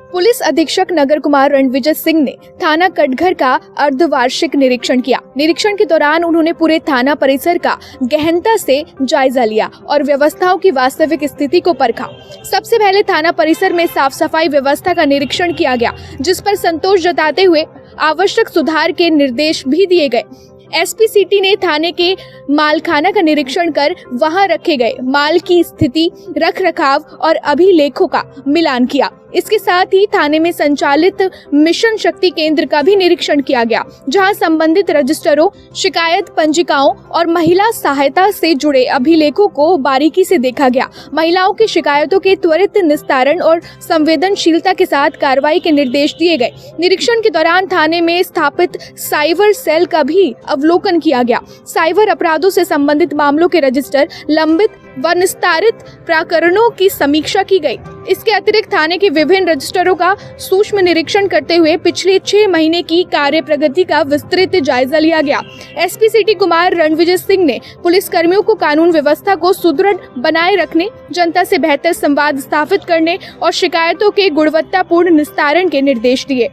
Police अधीक्षक नगर कुमार रणविजय सिंह ने थाना कटघर का अर्धवार्षिक निरीक्षण किया। निरीक्षण के दौरान उन्होंने पूरे थाना परिसर का गहनता से जायजा लिया और व्यवस्थाओं की वास्तविक स्थिति को परखा। सबसे पहले थाना परिसर में साफ सफाई व्यवस्था का निरीक्षण किया गया, जिस पर संतोष जताते हुए आवश्यक सुधार के निर्देश भी दिए गए। एसपी सिटी ने थाने के मालखाना का निरीक्षण कर वहां रखे गए माल की स्थिति, रख रखाव और अभिलेखों का मिलान किया। इसके साथ ही थाने में संचालित मिशन शक्ति केंद्र का भी निरीक्षण किया गया, जहां संबंधित रजिस्टरों, शिकायत पंजिकाओं और महिला सहायता से जुड़े अभिलेखों को बारीकी से देखा गया। महिलाओं की शिकायतों के त्वरित निस्तारण और संवेदनशीलता के साथ कार्रवाई के निर्देश दिए गए। निरीक्षण के दौरान थाने में स्थापित साइबर सेल का भी अवलोकन किया गया। साइबर अपराधों से संबंधित मामलों के रजिस्टर, लंबित व निस्तारित प्रकरणों की समीक्षा की गई। इसके अतिरिक्त थाने के विभिन्न रजिस्टरों का सूक्ष्म निरीक्षण करते हुए पिछले 6 महीने की कार्य प्रगति का विस्तृत जायजा लिया गया। एसपी सिटी कुमार रणविजय सिंह ने पुलिस कर्मियों को कानून व्यवस्था को सुदृढ़ बनाए रखने, जनता से बेहतर संवाद स्थापित करने और शिकायतों के गुणवत्तापूर्ण निस्तारण के निर्देश दिए।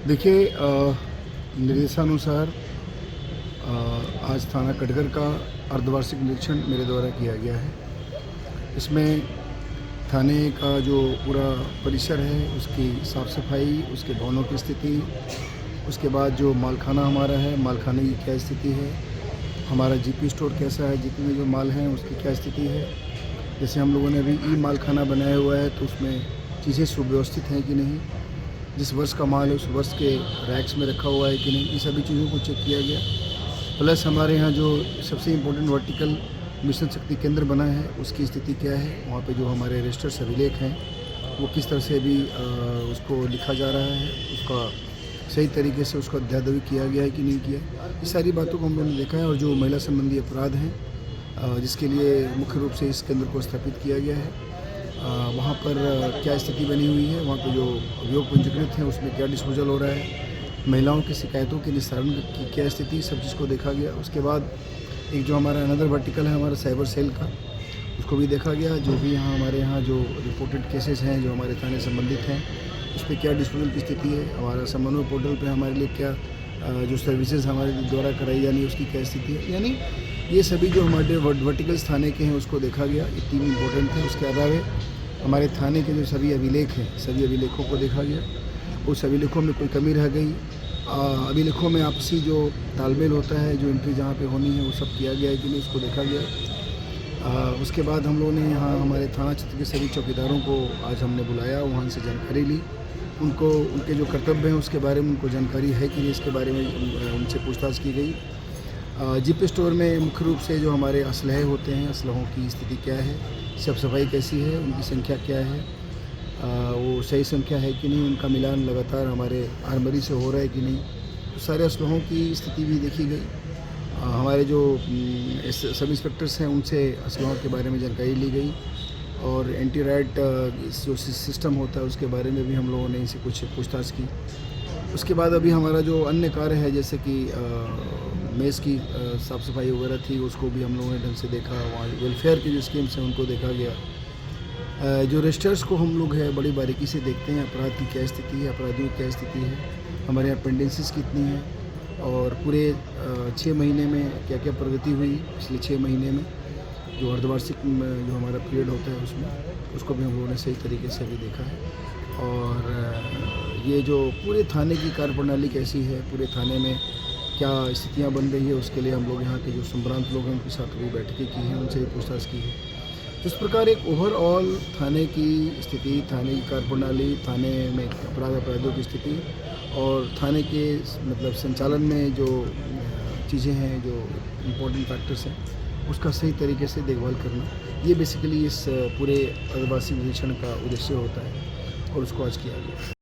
देखिए, निर्देशानुसार आज थाना कटघर का अर्धवार्षिक निरीक्षण मेरे द्वारा किया गया है। इसमें थाने का जो पूरा परिसर है, उसकी साफ़ सफाई, उसके भवनों की स्थिति, उसके बाद जो मालखाना हमारा है, मालखाने की क्या स्थिति है, हमारा जीपी स्टोर कैसा है, जितने जो माल हैं उसकी क्या स्थिति है। जैसे हम लोगों ने अभी ई मालखाना बनाया हुआ है, तो उसमें चीज़ें सुव्यवस्थित हैं कि नहीं, जिस वर्ष का माल है उस वर्ष के रैक्स में रखा हुआ है कि नहीं, ये सभी चीज़ों को चेक किया गया। प्लस हमारे यहाँ जो सबसे इम्पोर्टेंट वर्टिकल मिशन शक्ति केंद्र बना है, उसकी स्थिति क्या है, वहाँ पे जो हमारे रजिस्टर्स अभिलेख हैं वो किस तरह से अभी उसको लिखा जा रहा है, उसका सही तरीके से उसका अध्यादेवी किया गया है कि नहीं किया। ये सारी बातों को हम लोगों ने देखा है। और जो महिला संबंधी अपराध हैं, जिसके लिए मुख्य रूप से इस केंद्र को स्थापित किया गया है, वहाँ पर क्या स्थिति बनी हुई है, वहाँ पे जो अभियोग पंजीकृत हैं उसमें क्या डिस्पोजल हो रहा है, महिलाओं की शिकायतों के निस्तारण की क्या स्थिति, सब चीज़ को देखा गया। उसके बाद एक जो हमारा अनदर वर्टिकल है हमारा साइबर सेल का, उसको भी देखा गया। जो भी यहाँ हमारे यहाँ जो रिपोर्टेड केसेस हैं जो हमारे थाने संबंधित हैं, उस पर क्या डिस्पोजल की स्थिति है, हमारा समन्वय पोर्टल पे हमारे लिए क्या जो सर्विसेज हमारे द्वारा कराई जानी उसकी क्या स्थिति है। यानी ये सभी जो हमारे वर्टिकल्स थाने के हैं उसको देखा गया। ये 3 इम्पोर्टेंट थे। उसके अलावा हमारे थाने के जो सभी अभिलेख हैं, सभी अभिलेखों को देखा गया। उस अभिलेखों में कोई कमी रह गई, अभिलेखों में आपसी जो तालमेल होता है, जो एंट्री जहाँ पे होनी है वो सब किया गया है कि नहीं, उसको देखा गया। उसके बाद हम लोगों ने यहाँ हमारे थाना क्षेत्र के सभी चौकीदारों को आज हमने बुलाया, वहाँ से जानकारी ली। उनको उनके जो कर्तव्य हैं उसके बारे में उनको जानकारी है कि नहीं, इसके बारे में उनसे पूछताछ की गई। जीपी स्टोर में मुख्य रूप से जो हमारे असलहे होते हैं, असलहों की स्थिति क्या है, साफ सफाई कैसी है, उनकी संख्या क्या है, वो सही संख्या है कि नहीं, उनका मिलान लगातार हमारे आर्मरी से हो रहा है कि नहीं, तो सारे असलहों की स्थिति भी देखी गई। हमारे जो सब इंस्पेक्टर्स हैं उनसे असलहों के बारे में जानकारी ली गई। और एंटी राइट जो सिस्टम होता है उसके बारे में भी हम लोगों ने इनसे कुछ पूछताछ की। उसके बाद अभी हमारा जो अन्य कार्य है, जैसे कि मेस की साफ़ सफाई वगैरह थी, उसको भी हम लोगों ने ढंग से देखा। वहाँ वेलफेयर की जो स्कीम्स हैं उनको देखा गया। जो रजिस्टर्स को हम लोग है बड़ी बारीकी से देखते हैं, अपराध की क्या स्थिति है, अपराधियों की क्या स्थिति है, हमारे यहाँ पेंडेंसीज कितनी है, और पूरे 6 महीने में क्या क्या प्रगति हुई पिछले 6 महीने में, जो अर्धवार्षिक जो हमारा पीरियड होता है उसमें, उसको भी हम लोगों ने सही तरीके से भी देखा है। और ये जो पूरे थाने की कार्यप्रणाली कैसी है, पूरे थाने में क्या स्थितियाँ बन रही है, उसके लिए हम लोग यहाँ के जो संभ्रांत लोग हैं उनके साथ भी बैठकें की हैं, उनसे भी पूछताछ की है। तो इस प्रकार एक ओवरऑल थाने की स्थिति, थाने की कार्यप्रणाली, थाने में अपराधियों की स्थिति और थाने के मतलब संचालन में जो चीज़ें हैं, जो इम्पोर्टेंट फैक्टर्स हैं, उसका सही तरीके से देखभाल करना, ये बेसिकली इस पूरे अर्धवार्षिक निरीक्षण का उद्देश्य होता है और उसको आज किया गया।